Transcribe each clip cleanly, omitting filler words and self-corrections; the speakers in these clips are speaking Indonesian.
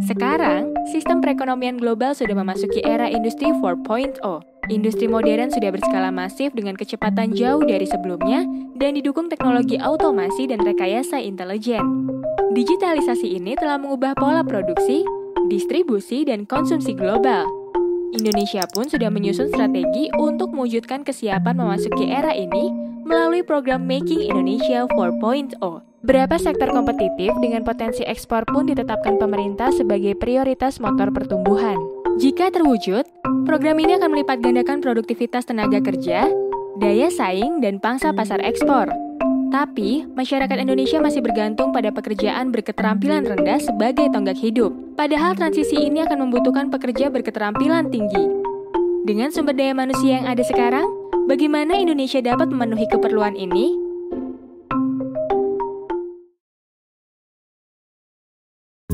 Sekarang, sistem perekonomian global sudah memasuki era industri 4.0. Industri modern sudah berskala masif dengan kecepatan jauh dari sebelumnya dan didukung teknologi otomasi dan rekayasa intelijen. Digitalisasi ini telah mengubah pola produksi, distribusi, dan konsumsi global. Indonesia pun sudah menyusun strategi untuk mewujudkan kesiapan memasuki era ini melalui program Making Indonesia 4.0. Beberapa sektor kompetitif dengan potensi ekspor pun ditetapkan pemerintah sebagai prioritas motor pertumbuhan. Jika terwujud, program ini akan melipat gandakan produktivitas tenaga kerja, daya saing, dan pangsa pasar ekspor. Tapi, masyarakat Indonesia masih bergantung pada pekerjaan berketerampilan rendah sebagai tonggak hidup. Padahal transisi ini akan membutuhkan pekerja berketerampilan tinggi. Dengan sumber daya manusia yang ada sekarang, bagaimana Indonesia dapat memenuhi keperluan ini?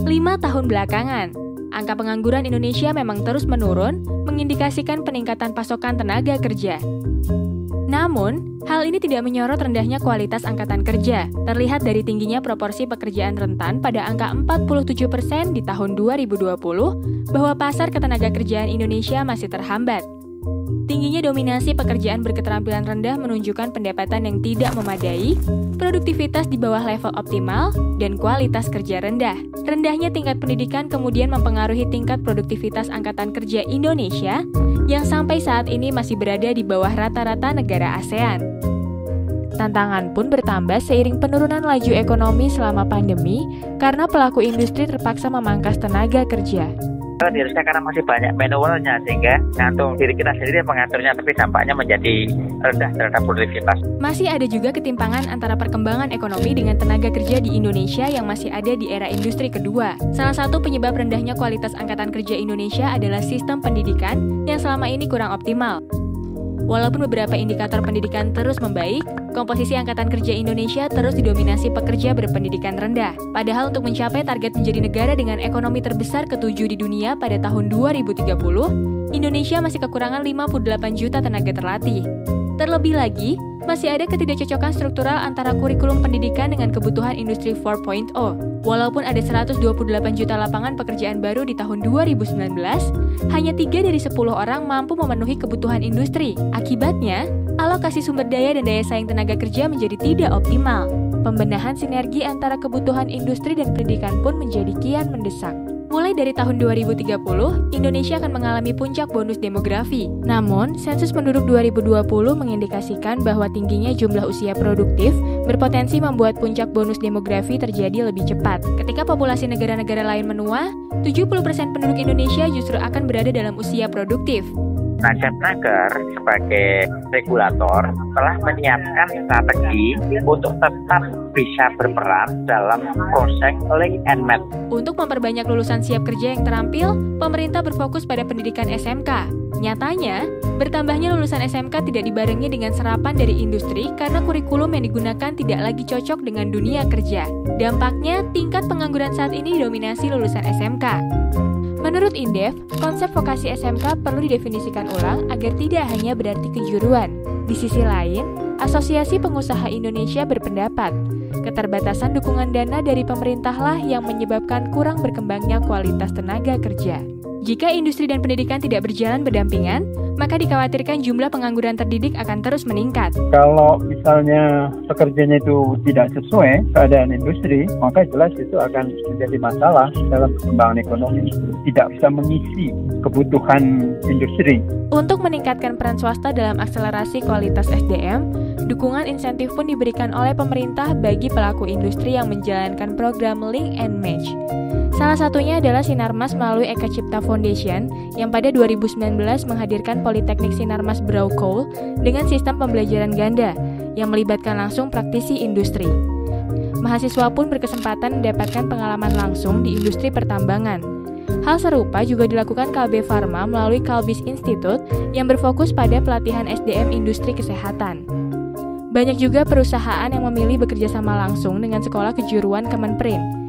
Lima tahun belakangan, angka pengangguran Indonesia memang terus menurun, mengindikasikan peningkatan pasokan tenaga kerja. Namun, hal ini tidak menyorot rendahnya kualitas angkatan kerja, terlihat dari tingginya proporsi pekerjaan rentan pada angka 47% di tahun 2020, bahwa pasar ketenagakerjaan Indonesia masih terhambat. Tingginya dominasi pekerjaan berketerampilan rendah menunjukkan pendapatan yang tidak memadai, produktivitas di bawah level optimal, dan kualitas kerja rendah. Rendahnya tingkat pendidikan kemudian mempengaruhi tingkat produktivitas angkatan kerja Indonesia yang sampai saat ini masih berada di bawah rata-rata negara ASEAN. Tantangan pun bertambah seiring penurunan laju ekonomi selama pandemi karena pelaku industri terpaksa memangkas tenaga kerja. Harusnya karena masih banyak manualnya sehingga gantung diri kita sendiri yang mengaturnya, tapi dampaknya menjadi rendah terhadap produktivitas. Masih ada juga ketimpangan antara perkembangan ekonomi dengan tenaga kerja di Indonesia yang masih ada di era industri kedua. Salah satu penyebab rendahnya kualitas angkatan kerja Indonesia adalah sistem pendidikan yang selama ini kurang optimal. Walaupun beberapa indikator pendidikan terus membaik, komposisi angkatan kerja Indonesia terus didominasi pekerja berpendidikan rendah. Padahal untuk mencapai target menjadi negara dengan ekonomi terbesar ke-7 di dunia pada tahun 2030, Indonesia masih kekurangan 58 juta tenaga terlatih. Terlebih lagi, masih ada ketidakcocokan struktural antara kurikulum pendidikan dengan kebutuhan industri 4.0. Walaupun ada 128 juta lapangan pekerjaan baru di tahun 2019, hanya 3 dari 10 orang mampu memenuhi kebutuhan industri. Akibatnya, alokasi sumber daya dan daya saing tenaga kerja menjadi tidak optimal. Pembenahan sinergi antara kebutuhan industri dan pendidikan pun menjadi kian mendesak. Mulai dari tahun 2030, Indonesia akan mengalami puncak bonus demografi. Namun, sensus penduduk 2020 mengindikasikan bahwa tingginya jumlah usia produktif berpotensi membuat puncak bonus demografi terjadi lebih cepat. Ketika populasi negara-negara lain menua, 70% penduduk Indonesia justru akan berada dalam usia produktif. Kemnaker sebagai regulator telah menyiapkan strategi untuk tetap bisa berperan dalam proses link and match. Untuk memperbanyak lulusan siap kerja yang terampil, pemerintah berfokus pada pendidikan SMK. Nyatanya, bertambahnya lulusan SMK tidak dibarengi dengan serapan dari industri karena kurikulum yang digunakan tidak lagi cocok dengan dunia kerja. Dampaknya, tingkat pengangguran saat ini didominasi lulusan SMK. Menurut Indef, konsep vokasi SMK perlu didefinisikan ulang agar tidak hanya berarti kejuruan. Di sisi lain, Asosiasi Pengusaha Indonesia berpendapat, keterbatasan dukungan dana dari pemerintahlah yang menyebabkan kurang berkembangnya kualitas tenaga kerja. Jika industri dan pendidikan tidak berjalan berdampingan, maka dikhawatirkan jumlah pengangguran terdidik akan terus meningkat. Kalau misalnya pekerjanya itu tidak sesuai keadaan industri, maka jelas itu akan menjadi masalah dalam perkembangan ekonomi. Tidak bisa mengisi kebutuhan industri. Untuk meningkatkan peran swasta dalam akselerasi kualitas SDM, dukungan insentif pun diberikan oleh pemerintah bagi pelaku industri yang menjalankan program Link and Match. Salah satunya adalah Sinarmas melalui Eka Cipta Foundation yang pada 2019 menghadirkan Politeknik Sinarmas Braukool dengan sistem pembelajaran ganda yang melibatkan langsung praktisi industri. Mahasiswa pun berkesempatan mendapatkan pengalaman langsung di industri pertambangan. Hal serupa juga dilakukan Kalbe Pharma melalui Kalbis Institute yang berfokus pada pelatihan SDM industri kesehatan. Banyak juga perusahaan yang memilih bekerja sama langsung dengan sekolah kejuruan Kemenperin.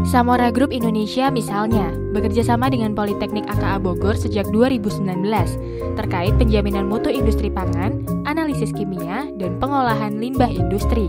Samora Group Indonesia misalnya, bekerja sama dengan Politeknik AKA Bogor sejak 2019 terkait penjaminan mutu industri pangan, analisis kimia, dan pengolahan limbah industri.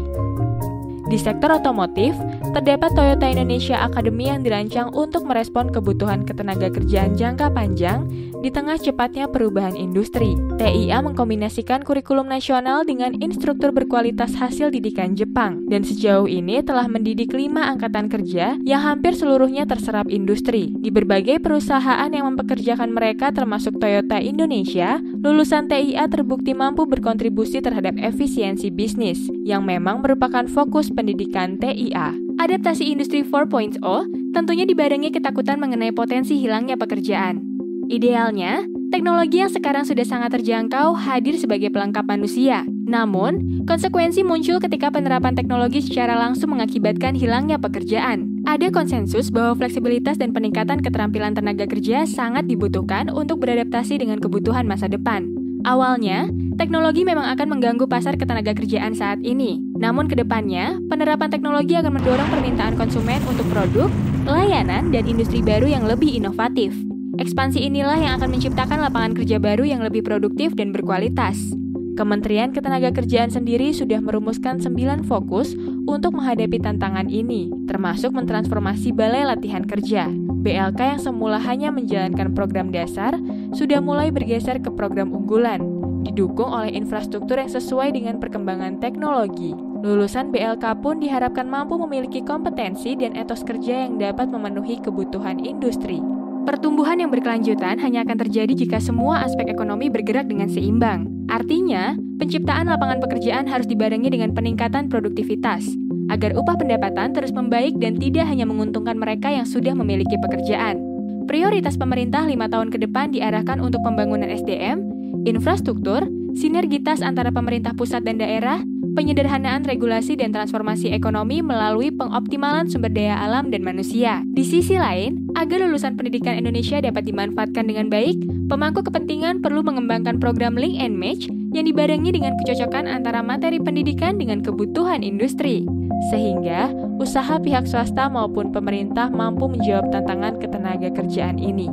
Di sektor otomotif, terdapat Toyota Indonesia Academy yang dirancang untuk merespon kebutuhan ketenaga kerjaan jangka panjang di tengah cepatnya perubahan industri. TIA mengkombinasikan kurikulum nasional dengan instruktur berkualitas hasil didikan Jepang, dan sejauh ini telah mendidik 5 angkatan kerja yang hampir seluruhnya terserap industri. Di berbagai perusahaan yang mempekerjakan mereka termasuk Toyota Indonesia, lulusan TIA terbukti mampu berkontribusi terhadap efisiensi bisnis, yang memang merupakan fokus pendidikan TIA. Adaptasi industri 4.0 tentunya dibarengi ketakutan mengenai potensi hilangnya pekerjaan. Idealnya, teknologi yang sekarang sudah sangat terjangkau hadir sebagai pelengkap manusia. Namun, konsekuensi muncul ketika penerapan teknologi secara langsung mengakibatkan hilangnya pekerjaan. Ada konsensus bahwa fleksibilitas dan peningkatan keterampilan tenaga kerja sangat dibutuhkan untuk beradaptasi dengan kebutuhan masa depan. Awalnya, teknologi memang akan mengganggu pasar ketenaga kerjaan saat ini. Namun ke depannya, penerapan teknologi akan mendorong permintaan konsumen untuk produk, layanan, dan industri baru yang lebih inovatif. Ekspansi inilah yang akan menciptakan lapangan kerja baru yang lebih produktif dan berkualitas. Kementerian Ketenagakerjaan sendiri sudah merumuskan 9 fokus untuk menghadapi tantangan ini, termasuk mentransformasi Balai Latihan Kerja. BLK yang semula hanya menjalankan program dasar, sudah mulai bergeser ke program unggulan, didukung oleh infrastruktur yang sesuai dengan perkembangan teknologi. Lulusan BLK pun diharapkan mampu memiliki kompetensi dan etos kerja yang dapat memenuhi kebutuhan industri. Pertumbuhan yang berkelanjutan hanya akan terjadi jika semua aspek ekonomi bergerak dengan seimbang. Artinya, penciptaan lapangan pekerjaan harus dibarengi dengan peningkatan produktivitas, agar upah pendapatan terus membaik dan tidak hanya menguntungkan mereka yang sudah memiliki pekerjaan. Prioritas pemerintah 5 tahun ke depan diarahkan untuk pembangunan SDM, infrastruktur, sinergitas antara pemerintah pusat dan daerah, penyederhanaan regulasi dan transformasi ekonomi melalui pengoptimalan sumber daya alam dan manusia. Di sisi lain, agar lulusan pendidikan Indonesia dapat dimanfaatkan dengan baik, pemangku kepentingan perlu mengembangkan program Link and Match yang dibarengi dengan kecocokan antara materi pendidikan dengan kebutuhan industri, sehingga usaha pihak swasta maupun pemerintah mampu menjawab tantangan ketenaga kerjaan ini.